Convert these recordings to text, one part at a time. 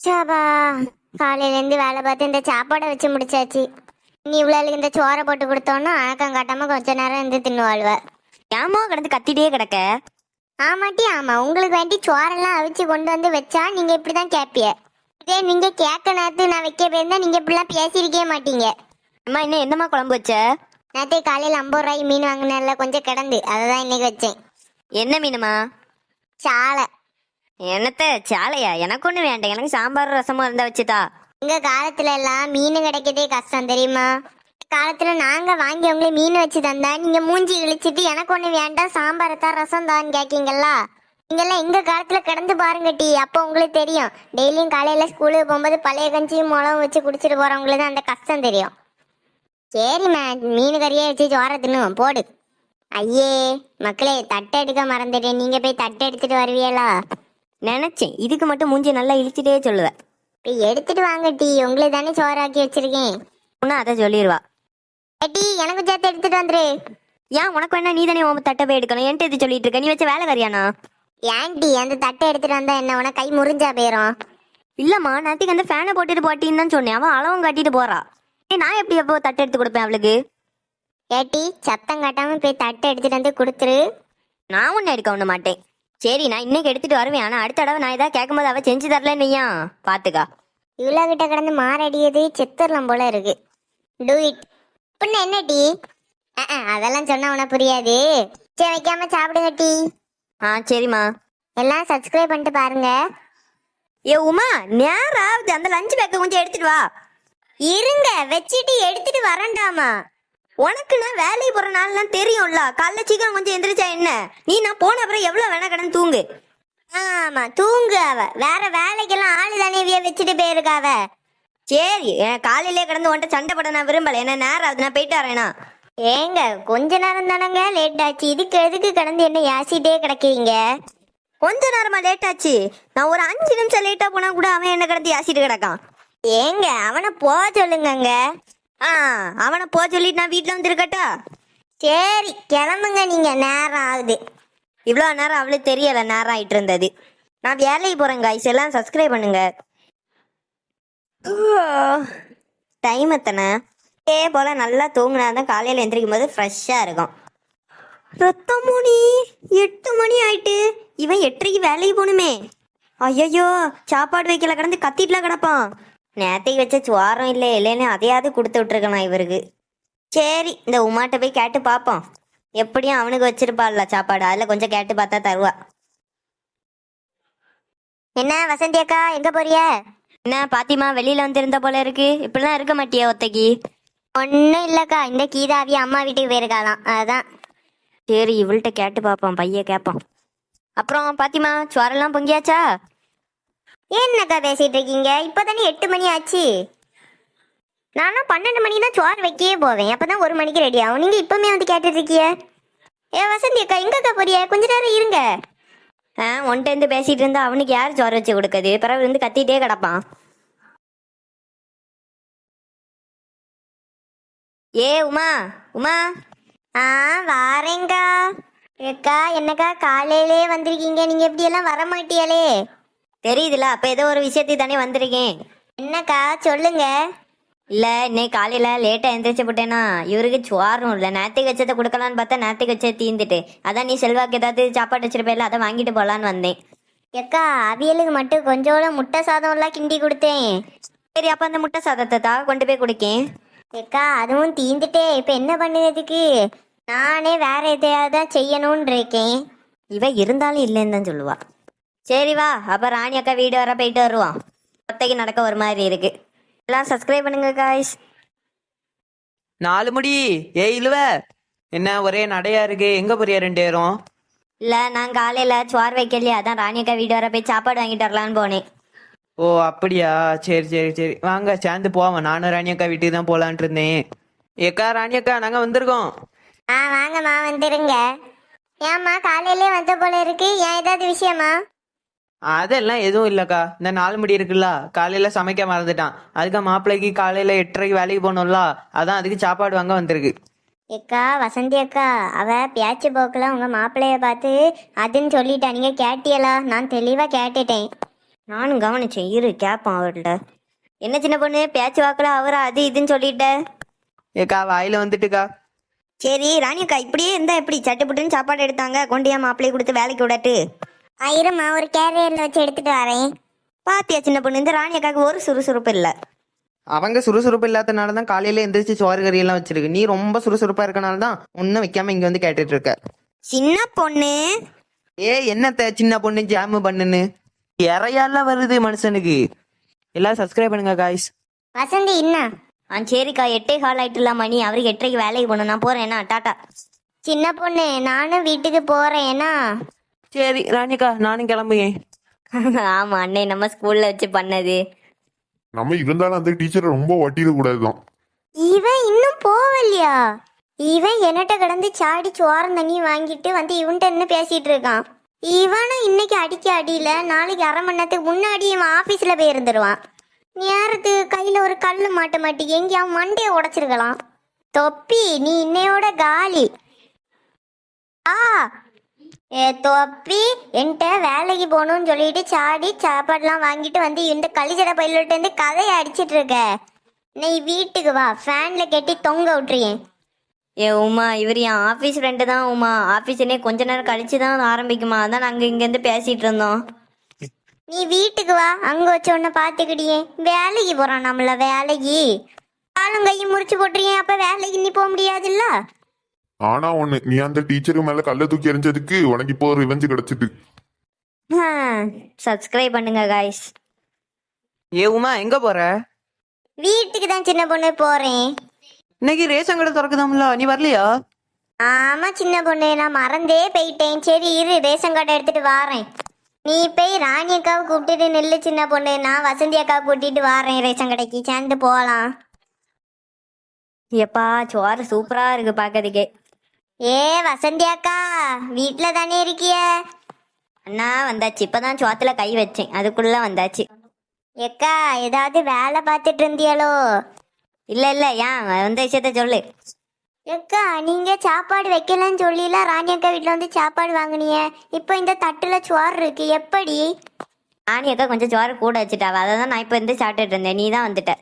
சாபா காலையிலேருந்து வேலை பார்த்து இந்த சாப்பாடை வச்சு முடிச்சாச்சு. நீ இவ்வளோ இந்த சோறை போட்டு கொடுத்தோன்னா அணக்கம் காட்டாம கொஞ்ச நேரம் இருந்து தின்னுவாழ்வ. ஏமா கிடந்து கத்திட்டே கிடக்க? ஆமாட்டி ஆமா, உங்களுக்கு வேண்டி சோறெல்லாம் அவிச்சு கொண்டு வந்து வச்சா நீங்க இப்படிதான் கேட்பிய. இதே நீங்க கேட்க நேரத்து நான் வைக்க போயிருந்தா நீங்க இப்படிலாம் பேசியிருக்கவே மாட்டீங்க. அம்மா இன்னும் என்னம்மா குழம்பு வச்ச? நேற்றே காலையில் 50 ரூபாய் மீன் வாங்கினேன்ல, கொஞ்சம் கிடந்து அதை தான் இன்னைக்கு வச்சேன். என்ன மீனுமா? சாலை. என்னத்த சாலையா? எனக்கு ஒண்ணு வேண்டாம், எனக்கு சாம்பார் ரசமா இருந்தா வச்சுதா. எங்க காலத்துல எல்லாம் மீன் கிடைக்கதே கஷ்டம் தெரியுமா? காலத்துல நாங்க வாங்கி உங்களை மீன் வச்சு தந்தா நீங்க மூஞ்சி இழிச்சிட்டு எனக்கு ஒண்ணு வேண்டாம் சாம்பார் தான் ரசம் தான் கேக்கீங்களா? நீங்கெல்லாம் எங்க காலத்துல கிடந்து பாருங்க டி, அப்போ உங்களுக்கு தெரியும். டெய்லியும் காலையில ஸ்கூலுக்கு போகும்போது பழைய கஞ்சியும் மிளகும் வச்சு குடிச்சிட்டு போறவங்களுக்கு தான் அந்த கஷ்டம் தெரியும். சரிம்மா, மீன் கறியே வச்சு சோற தின்னுவோம் போடு. ஐயே மக்களே, தட்டை எடுக்க மறந்துட்டேன், நீங்க போய் தட்டை எடுத்துட்டு வருவீங்களா? நினைச்சேன் இதுக்கு மட்டும் மூஞ்சி நல்லா இழுத்துட்டே சொல்லுவேன். போய் எடுத்துட்டு வாங்க டி, உங்களுக்கு தானே சோறாக்கி வச்சிருக்கேன். ஒன்னும் அதை சொல்லிடுவா. டி எனக்கு சேர்த்து எடுத்துட்டு வந்துரு. ஏன் உனக்கு வேணா நீ தானே உன் தட்டை போய் எடுக்கணும், என்கிட்ட எது சொல்லிட்டு இருக்க? நீ வச்ச வேலை கறியானா? ஏன்டி அந்த தட்டை எடுத்துட்டு வந்தா என்ன உன கை முறிஞ்சா போயிரும்? இல்லம்மா, நேற்றுக்கு அந்த ஃபேனை போட்டுட்டு போட்டின்னு தான் சொன்னேன், அவன் அளவும் காட்டிட்டு போறா. நான் எப்படி எப்போ தட்டை எடுத்து கொடுப்பேன் அவளுக்கு? ஏட்டி சத்தம் காட்டாம போய் தட்டை எடுத்துட்டு வந்து கொடுத்துரு. நான் ஒன்னும் எடுக்க ஒண்ணு மாட்டேன். சரி நான் இன்னைக்கு எடுத்துட்டு வருவேன், ஆனா அடுத்த தடவை நான் ஏதாவது கேட்கும்போது அவ செஞ்சு தரலன்னையா பாத்துக்கா. இவ்வளோ கிட்ட கிடந்து மாரடியது செத்துடலாம் போல இருக்கு. Do it. பின்ன என்ன டி? அதெல்லாம் சொன்னா உனக்கு புரியாது. சரி வைக்காம சாப்பிடுங்க டி. சரிம்மா. எல்லாம் சப்ஸ்கிரைப் பண்ணிட்டு பாருங்க. ஏ உமா, நேராவது அந்த லஞ்ச் பேக்கை கொஞ்சம் எடுத்துட்டு வா. இருங்க வச்சுட்டு எடுத்துட்டு வரண்டாமா? உனக்கு நான் வேலைக்கு போற நாள்லாம் தெரியும்ல, காலைல சீக்கிரம் கொஞ்சம் எந்திரிச்சா என்ன? நீ நான் போன அப்புறம் எவ்வளவு வேணா கடந்து தூங்கு. ஆமா தூங்கு, அவ வேற வேலைக்கெல்லாம் ஆளு தானே வச்சுட்டு போயிருக்காவ. சரி காலையிலே கடந்து உன்ட்ட சண்டை பட நான் விரும்பல, என்ன நேரம் ஆகுது, நான் போயிட்டு வரேனா? ஏங்க கொஞ்ச நேரம் தானங்க லேட் ஆச்சு, இதுக்கு எதுக்கு கடந்து என்ன யாசிட்டே கிடக்கிறீங்க? கொஞ்ச நேரமா லேட் ஆச்சு, நான் ஒரு 5 நிமிஷம் லேட்டா போனா கூட அவன் என்ன கடந்து யாசிட்டு கிடக்கான். ஏங்க அவனை போ சொல்லுங்கங்க. அவனை போ சொல்லிட்டு நான் வீட்டுல வந்து இருக்கட்டா? சரி கிளம்புங்க, நீங்க நேரம் ஆகுது. இவ்வளோ நேரம் அவளுக்கு தெரியல நேரம் ஆயிட்டு இருந்தது. நான் வேலைக்கு போறேன் காய்ஸ், எல்லாம் சப்ஸ்கிரைப் பண்ணுங்க. டைம் எத்தனை? போல நல்லா தூங்கினாதான் காலையில எந்திரிக்கும் போது ஃப்ரெஷ்ஷா இருக்கும். ரத்தமோனி 8 மணி ஆயிட்டு, இவன் 8:30க்கு வேலைக்கு போகணுமே. ஐயோ சாப்பாடு வைக்கல, கடந்து கத்திட்டுல கிடப்பான். நேத்தைக்கு வச்ச சுவாரம் இல்லை இல்லைன்னு அதையாவது கொடுத்து விட்டுருக்கணும் இவருக்கு. சரி இந்த உமாட்ட போய் கேட்டு பார்ப்போம். எப்படியும் அவனுக்கு வச்சிருப்பாள்ல சாப்பாடு, அதில் கொஞ்சம் கேட்டு பார்த்தா தருவா. என்ன வசந்தி அக்கா எங்க போறிய? என்ன பாத்திமா வெளியில வந்து இருந்த போல இருக்கு, இப்படிலாம் இருக்க மாட்டியா ஒத்தைக்கு? ஒன்னும் இல்லக்கா, இந்த கீதாவி அம்மா வீட்டுக்கு போயிருக்காளாம், அதான். சரி இவள்கிட்ட கேட்டு பார்ப்போம், பையன் கேட்பான். அப்புறம் பாத்திமா சுவாரெல்லாம் பொங்கியாச்சா? என்னக்கா பேசிட்டு இருக்கீங்க? இப்பதானே 8 மணி ஆச்சு. நானும் 12 மணிக்கு தான் சோறு வைக்கவே போவேன், அப்பதான் 1 மணிக்கு ரெடி ஆகும். நீங்க இப்பவுமே வந்து கேட்டுட்டு இருக்கிய? வசந்தி அக்கா எங்கக்கா போறிய? கொஞ்ச நேரம் இருங்க. ஒன்ட்ட இருந்து பேசிட்டு இருந்தா அவனுக்கு யார் சோறு வச்சு கொடுக்குது? பிறகு இருந்து கத்திட்டே கிடப்பான். உமா உமா. வாரேங்கா. அக்கா என்னக்கா காலையிலே வந்திருக்கீங்க, நீங்க எப்படி எல்லாம் வர மாட்டியாலே? தெரியுதுல, அப்ப ஏதோ ஒரு விஷயத்துக்கு தானே வந்திருக்கேன். என்னக்கா சொல்லுங்க. இல்ல இன்னைக்கு காலையில லேட்டா எந்திரிச்சு போட்டேனா, இவருக்கு சுவாரும் இல்ல. நேத்தைக்கு வச்சதை கொடுக்கலான்னு பார்த்தா நேத்தைக்கு வச்சதை தீந்துட்டு, அதான் நீ செல்வாக்கு ஏதாவது சாப்பாடு வச்சிருப்பேல, அதை வாங்கிட்டு போலான்னு வந்தேன். எக்கா அவியலுக்கு மட்டும் கொஞ்சோட முட்டை சாதம் எல்லாம் கிண்டி கொடுத்தேன். சரி அப்ப அந்த முட்டை சாதத்தை தான் கொண்டு போய் குடிக்கேன். எக்கா அதுவும் தீந்துட்டே, இப்ப என்ன பண்ணுறதுக்கு? நானே வேற எதையாவது தான் செய்யணும்னு இருக்கேன். இவ இருந்தாலும் இல்லைன்னு தான் சொல்லுவா. சரி வா, அப்ப ராணி அக்கா வீடு வர போயிட்டு வருவான். ஒத்தைக்கு நடக்க ஒரு மாதிரி இருக்கு. எல்லாம் சப்ஸ்கிரைப் பண்ணுங்க காய்ஸ். 4 முடி. இழுவ என்ன ஒரே நடையா இருக்கு, எங்க போறியா 2 பேரும்? இல்ல நான் காலையில சுவார் வைக்கலையே, அதான் ராணி அக்கா வீடு வர போய் சாப்பாடு வாங்கிட்டு வரலான்னு போனேன். ஓ அப்படியா, சரி சரி சரி வாங்க சேர்ந்து போவோம். நானும் ராணி அக்கா வீட்டுக்கு தான் போலான்ட்டு இருந்தேன். ஏக்கா ராணி அக்கா நாங்க வந்திருக்கோம். வாங்கம்மா வந்துருங்க. ஏம்மா காலையிலே வந்த போல இருக்கு, ஏன் ஏதாவது விஷயமா? அதெல்லாம் எதுவும் இல்லக்கா, இந்த 4 முடி இருக்குல்ல, காலையில சமைக்க மறந்துட்டான். அதுக்கு மாப்பிள்ளைக்கு காலையில 8:30க்கு வேலைக்கு போகணும்ல, அதான் அதுக்கு சாப்பாடு வாங்க வந்திருக்கு. ஏக்கா வசந்தி அக்கா, அவ பேச்சு போக்குல உங்க மாப்பிள்ளைய பார்த்து அதுன்னு சொல்லிட்டா, நீங்க கேட்டியலா? நான் தெளிவா கேட்டுட்டேன். நானும் கவனிச்சேன், இரு கேட்பான் அவர்கிட்ட. என்ன சின்ன பொண்ணு, பேச்சு வாக்கில் அவரை அது இதுன்னு சொல்லிட்ட. ஏக்கா வாயில வந்துட்டுக்கா. சரி ராணியக்கா, இப்படியே இருந்தா எப்படி? சட்டுப்புட்டுன்னு சாப்பாடு எடுத்தாங்க, கொண்டு ஏன் மாப்பிள்ளையை கொடுத்து வேலைக்கு விடட்டு. இருமா ஒரு கேரியர்ல வச்சு எடுத்துட்டு வரேன். பாத்தியா சின்ன பொண்ணு, இந்த ராணியக்காவுக்கு ஒரு சுறுசுறுப்பு இல்லை. அவங்க சுறுசுறுப்பு இல்லாதனால தான் காலையில எந்திரிச்சு சோறு கறி எல்லாம் வச்சிருக்கு. நீ ரொம்ப சுறுசுறுப்பா இருக்கனால தான் ஒன்னும் வைக்காம இங்க வந்து கேட்டுட்டு இருக்க. சின்ன பொண்ணு, என்னத்த சின்ன பொண்ணு ஜாமு பண்ணுன்னு இறையால வருது மனுஷனுக்கு. எல்லாரும் சப்ஸ்கிரைப் பண்ணுங்க காய்ஸ். வசந்தி என்ன? சரிக்கா, 8:15 ஆயிட்டுல மணி, அவருக்கு 8:30 வேலைக்கு போகணும். நான் போறேன்னா டாட்டா. சின்ன பொண்ணு நானும் வீட்டுக்கு போறேன்னா. சரி ராணிக்கா, நானும் கிளம்புகிறேன். ஆமா அண்ணே, நம்ம ஸ்கூல்ல வச்சு பண்ணது. நம்ம இருந்தாலும் அந்த டீச்சரை ரொம்ப வட்டிட கூடாதுதான். இவன் இன்னும் போவலையா? இவன் என்னட்ட கிடந்து சாடி சோரம் தண்ணி வாங்கிட்டு வந்து இவன்ட்ட என்ன பேசிட்டு இருக்கான். இவனும் இன்னைக்கு அடிக்க அடியில, நாளைக்கு அரை மணி நேரத்துக்கு முன்னாடி இவன் ஆபீஸ்ல போய் இருந்துருவான். நேரத்துக்கு கையில ஒரு கல்லு மாட்ட மாட்டி எங்கேயாவது மண்டையை உடைச்சிருக்கலாம். தொப்பி நீ இன்னையோட காலி. ஆ தொப்பி, என்கிட்ட வேலைக்கு போகணும்னு சொல்லிட்டு சாடி சாப்பாடுலாம் வாங்கிட்டு வந்து இந்த கழிச்சட பயிலிட்டு இருந்து கதையை அடிச்சிட்டு இருக்க. நீ வீட்டுக்கு வா, ஃபேன்ல கட்டி தொங்க விட்டுறியேன். உமா, இவர் என் ஆஃபீஸ் ஃப்ரெண்டு தான் உமா. ஆஃபீஸ்னே கொஞ்ச நேரம் கழிச்சு தான் ஆரம்பிக்குமா, அதான் நாங்கள் இங்கேருந்து பேசிட்டு இருந்தோம். நீ வீட்டுக்கு வா, அங்க வச்ச உடனே பாத்துக்கிட்டியே. வேலைக்கு போறான் நம்மள, வேலைக்கு காலும் கையும் முறிச்சு போட்டுறியே, அப்ப வேலைக்கு நீ போக முடியாதுல்ல. ஆனா ஒண்ணு, நீ அந்த டீச்சருக்கு மேல கல்ல தூக்கி எறிஞ்சதுக்கு உனக்கு இப்போ ஒரு ரிவெஞ்சு கிடைச்சிட்டு. சப்ஸ்கிரைப் பண்ணுங்க காய்ஸ். உமா எங்க போற? வீட்டுக்கு தான் சின்ன பொண்ணு போறேன். இன்னைக்கு ரேஷன் கடை திறக்குதாம்ல, நீ வரலையா? ஆமா சின்ன பொண்ணு, நான் மறந்தே போயிட்டேன். சரி இரு, ரேஷன் கார்டை எடுத்துட்டு வாரேன். நீ போய் ராணி அக்காவை கூப்பிட்டுட்டு நெல்லு சின்ன பொண்ணு, நான் வசந்தி அக்காவை கூட்டிட்டு வாரேன் ரேஷன் கடைக்கு, சேர்ந்து போகலாம். எப்பா சோறு சூப்பரா இருக்கு பாக்கிறதுக்கே. வசந்தி அக்கா வீட்டுல தானே இருக்கிய? அண்ணா வந்தாச்சு, இப்பதான் சோத்துல கை வச்சேன், அதுக்குள்ள வந்தாச்சு. எக்கா ஏதாவது வேலை பார்த்துட்டு இருந்தியாலோ? இல்ல இல்ல, ஏன் வந்த விஷயத்த சொல்லு. எக்கா நீங்க சாப்பாடு வைக்கலன்னு சொல்லில ராணி அக்கா வீட்டுல வந்து சாப்பாடு வாங்கினிய, இப்போ இந்த தட்டுல சோறு இருக்கு, எப்படி? ராணி அக்கா கொஞ்சம் சோறு கூட வச்சுட்டாவ, அதை தான் நான் இப்போ இருந்து சாப்பிட்டுட்டு இருந்தேன், நீ தான் வந்துட்ட.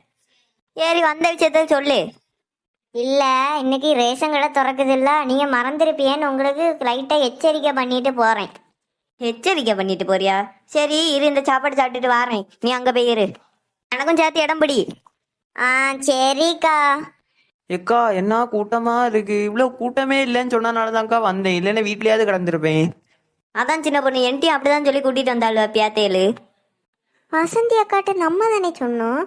சரி வந்த விஷயத்த சொல்லு. இல்ல இன்னைக்கு ரேஷன் கடை திறக்குது இல்ல, நீங்க மறந்துருப்பியேன்னு உங்களுக்கு லைட்டா எச்சரிக்கை பண்ணிட்டு போறேன். எச்சரிக்கை பண்ணிட்டு போறியா? சரி இரு, இந்த சாப்பாடு சாப்பிட்டுட்டு வாரேன், நீ அங்க போய் இரு, எனக்கும் சேர்த்து இடம் பிடி. சரிக்கா. எக்கா என்ன கூட்டமா இருக்கு. இவ்வளவு கூட்டமே இல்லைன்னு சொன்னனாலதான்க்கா வந்தேன், இல்லைன்னா வீட்லயாவது கிடந்திருப்பேன். அதான் சின்ன பொண்ணு என்டி அப்படிதான் சொல்லி கூட்டிட்டு வந்தாள் பியாத்தேலு. வசந்தி அக்காட்ட நம்ம தானே சொன்னோம்.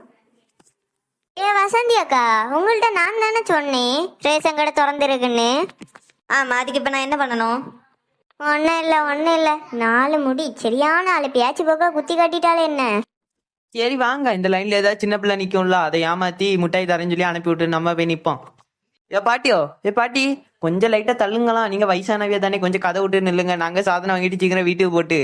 வசந்தி அக்கா உங்கள்ட்ட நான் தானே சொன்னேன் ரேஷன் கடை திறந்துருக்குன்னு. ஆமா, அதுக்கு இப்ப நான் என்ன பண்ணணும்? ஒன்றும் இல்லை ஒன்றும் இல்லை, 4 முடி சரியான ஆளு பேச்சு போக்க குத்தி காட்டிட்டாலே என்ன. சரி வாங்க, இந்த லைன்ல ஏதாவது சின்ன பிள்ளை நிக்கும்ல, அதை ஏமாத்தி முட்டாய் தரேன்னு சொல்லி அனுப்பி விட்டு நம்ம போய் நிப்போம். பாட்டியோ பாட்டி கொஞ்சம் லைட்டா தள்ளுங்களாம், நீங்க வயசானவே தானே, கொஞ்சம் கதை விட்டு நில்லுங்க, நாங்க சாதனம் வாங்கிட்டு சீக்கிரம் வீட்டுக்கு போட்டு.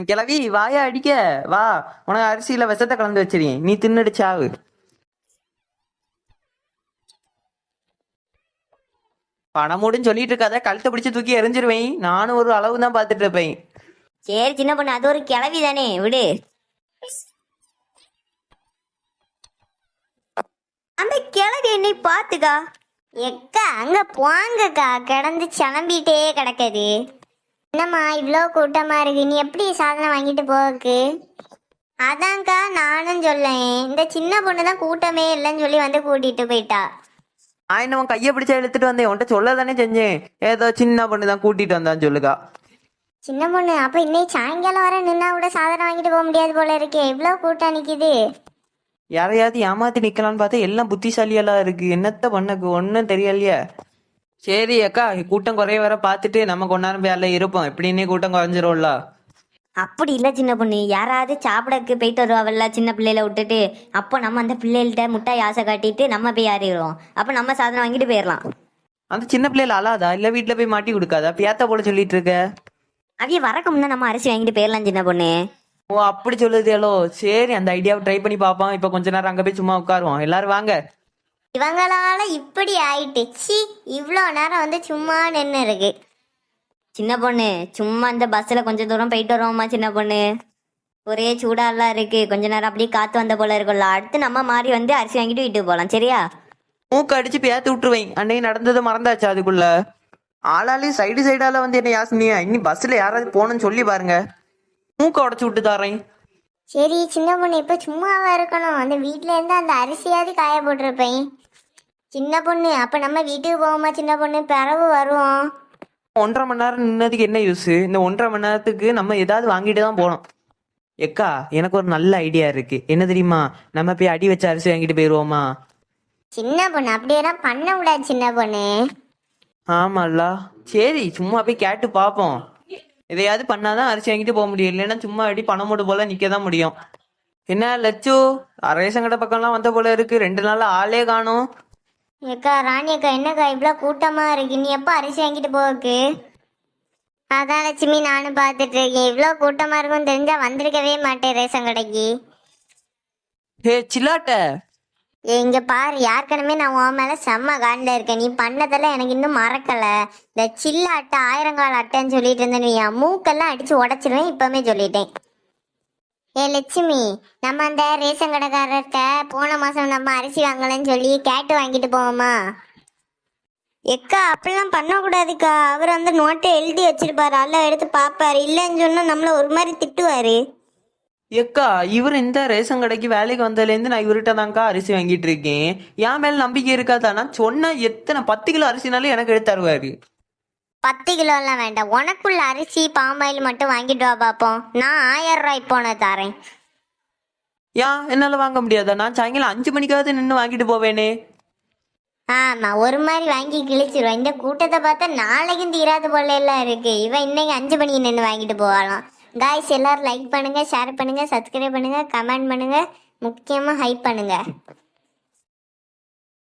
கிளவி வாயா அடிக்க வா, உனக்கு அரிசியில விஷத்தை கலந்து வச்சிருக்கேன், நீ தின்னுடு சாவு. பணமூடுன்னு சொல்லிட்டு இருக்காத, கழுத்தை பிடிச்சு தூக்கி எரிஞ்சிருவேன். நானும் ஒரு அளவு தான் பார்த்துட்டு இருப்பேன். சரி சின்ன பொண்ணு, அது ஒரு கிளவி தானே, விடு. அந்த கிளவி என்னை பாத்துக்கா. எக்கா அங்க போங்கக்கா, கிடந்து சலம்பிட்டே கிடக்குது. என்னம்மா இவ்வளோ கூட்டமா இருக்கு, நீ எப்படி சாதனம் வாங்கிட்டு போக்கு? அதான்க்கா நானும் சொல்லேன், இந்த சின்ன பொண்ணு தான் கூட்டமே இல்லைன்னு சொல்லி வந்து கூட்டிட்டு போயிட்டா. உன் கையை பிடிச்சா இழுத்துட்டு வந்தேன், உன்கிட்ட சொல்ல தானே செஞ்சேன், ஏதோ சின்ன பொண்ணு தான் கூட்டிட்டு வந்தான்னு சொல்லுக்கா. சின்ன பொண்ணு அப்ப இன்னைக்கு சாயங்காலம் வர நின்னா கூட சாதனம் வாங்கிட்டு போக முடியாது போல இருக்கே, இவ்வளோ கூட்டம் நிக்குது. யாரையாவது ஏமாத்தி நிக்கலான்னு பார்த்தா எல்லாம் புத்திசாலியெல்லாம் இருக்கு, என்னத்த பண்ணக்கு ஒன்றும் தெரியலையே. சரி அக்கா, கூட்டம் குறைய வர பார்த்துட்டு நம்ம கொண்டாரம் பேர்ல இருப்போம், எப்படின்னே கூட்டம் குறைஞ்சிரும்ல. அப்படி இல்ல சின்ன பொண்ணு, யாராவது சாப்பிடக்கு போயிட்டு வருவாங்கல்ல சின்ன பிள்ளையில விட்டுட்டு, அப்போ நம்ம அந்த பிள்ளைகள்கிட்ட முட்டாய் ஆசை காட்டிட்டு நம்ம போய் ஏறிடுவோம், அப்போ நம்ம சாதனம் வாங்கிட்டு போயிடலாம். அந்த சின்ன பிள்ளைல அழாதா, இல்ல வீட்டுல போய் மாட்டி கொடுக்காதா, பியாத்தா போல சொல்லிட்டு இருக்க. அவைய வரக்கு முன்ன நம்ம அரிசி வாங்கிட்டு போயிடலாம் சின்ன பொண்ணு. ஓ அப்படி சொல்லுதேலோ, சரி அந்த ஐடியாவை ட்ரை பண்ணி பார்ப்போம். இப்போ கொஞ்ச நேரம் அங்கே போய் சும்மா உட்காருவோம், எல்லாரும் வாங்க. இவங்களால இப்படி ஆயிட்டு சி இவ்வளோ நேரம் வந்து சும்மா நின்று இருக்கு. சின்ன பொண்ணு சும்மா இந்த பஸ்ஸில் கொஞ்சம் தூரம் போயிட்டு வருவோம்மா சின்ன பொண்ணு. ஒரே சூடாலாம் இருக்கு, கொஞ்ச நேரம் அப்படியே காற்று வந்த போல இருக்கும்ல. அடுத்து நம்ம மாறி வந்து அரிசி வாங்கிட்டு வீட்டுக்கு போகலாம், சரியா? மூக்கு அடிச்சு பேத்து விட்டுருவேன். அன்னைக்கு நடந்தது மறந்தாச்சு அதுக்குள்ள. ஆளாலையும் சைடு சைடால வந்து என்ன யாசினியா இனி பஸ்ல யாராவது போகணும்னு சொல்லி பாருங்க. மூக்க உடச்சு விட்டு தரேன். சரி சின்ன பொண்ணு இப்போ சும்மாவா இருக்கணும், அந்த வீட்டில இருந்து அந்த அரிசியாவது காய போட்டிருப்பேன். சின்ன பொண்ணு அப்போ நம்ம வீட்டுக்கு போவோமா சின்ன பொண்ணு, பிறகு வருவோம். 1.5 மணி நேரம் நின்னதுக்கு என்ன யூஸ்? இந்த 1.5 மணி நேரத்துக்கு நம்ம ஏதாவது வாங்கிட்டு தான் போகணும். எக்கா எனக்கு ஒரு நல்ல ஐடியா இருக்கு. என்ன தெரியுமா? நம்ம போய் அடி வச்ச அரிசி வாங்கிட்டு போயிடுவோமா? சின்ன பொண்ணு அப்படியெல்லாம் பண்ண விடாது சின்ன பொண்ணு. ஆமால்ல, சரி சும்மா போய் கேட்டு பார்ப்போம். எதையாவது பண்ணாதான் அரிசி வாங்கிட்டு போக முடியும், இல்லைன்னா சும்மா அடி பணம் மூடு போல நிக்க தான் முடியும். என்ன லட்சு, ரேஷன் கடை பக்கம்லாம் வந்த போல இருக்கு, 2 நாள் ஆளே காணும். ஏக்கா ராணி அக்கா என்னக்கா இவ்வளோ கூட்டமா இருக்கு, நீ எப்போ அரிசி வாங்கிட்டு போவக்கு? அதான் லட்சுமி நானும் பார்த்துட்டு இருக்கேன், இவ்வளோ கூட்டமா இருக்கும்னு தெரிஞ்சா வந்திருக்கவே மாட்டேன் ரேஷன் கடைக்கு. ஹே சில்லாட்ட, இங்க பாரு யாருக்கணுமே நான் உன் மேல செம்ம காண்டில் இருக்கேன். நீ பண்ணதெல்லாம் எனக்கு இன்னும் மறக்கல. இந்த சில்ல அட்டை 1000 கால அட்டைன்னு சொல்லிட்டு இருந்தேன்னு என் மூக்கெல்லாம் அடிச்சு உடச்சிருவேன், இப்பவுமே சொல்லிட்டேன். ஏ லட்சுமி, நம்ம அந்த ரேஷன் கடைக்காரர்கிட்ட போன மாசம் நம்ம அரிசி வாங்கலன்னு சொல்லி கேட்டு வாங்கிட்டு போவோமா? எக்கா அப்படிலாம் பண்ணக்கூடாதுக்கா, அவர் அந்த நோட்டை எழுதி வச்சிருப்பாரு, எல்லாம் எடுத்து பார்ப்பாரு, இல்லைன்னு சொன்னா நம்மள ஒரு மாதிரி திட்டுவாரு. எக்கா இவர் இந்த ரேஷன் கடைக்கு வேலைக்கு வந்ததுலேருந்து நான் இவர்கிட்ட தான்க்கா அரிசி வாங்கிட்டு இருக்கேன். என் மேல நம்பிக்கை இருக்காதா? நான் சொன்ன எத்தனை 10 கிலோ அரிசினாலும் எனக்கு எடுத்து தருவாரு. 10 கிலோலாம் வேண்டாம், உனக்குள்ள அரிசி பாமாயில் மட்டும் வாங்கிட்டு வா பார்ப்போம். நான் 1000 ரூபாய் போன தரேன். ஏன் என்னால வாங்க முடியாதா? நான் சாயங்காலம் 5 மணிக்காவது நின்று வாங்கிட்டு போவேனே. ஆமா ஒரு மாதிரி வாங்கி கிழிச்சிருவோம். இந்த கூட்டத்தை பார்த்தா நாளைக்கும் தீராத போல எல்லாம் இருக்கு. இவன் இன்னைக்கு 5 மணிக்கு நின்று வாங்கிட்டு போகலாம். காய்ஸ் எல்லாரும் லைக் பண்ணுங்க, ஷேர் பண்ணுங்க, சப்ஸ்கிரைப் பண்ணுங்க, கமெண்ட் பண்ணுங்க, முக்கியமா ஹைப் பண்ணுங்க.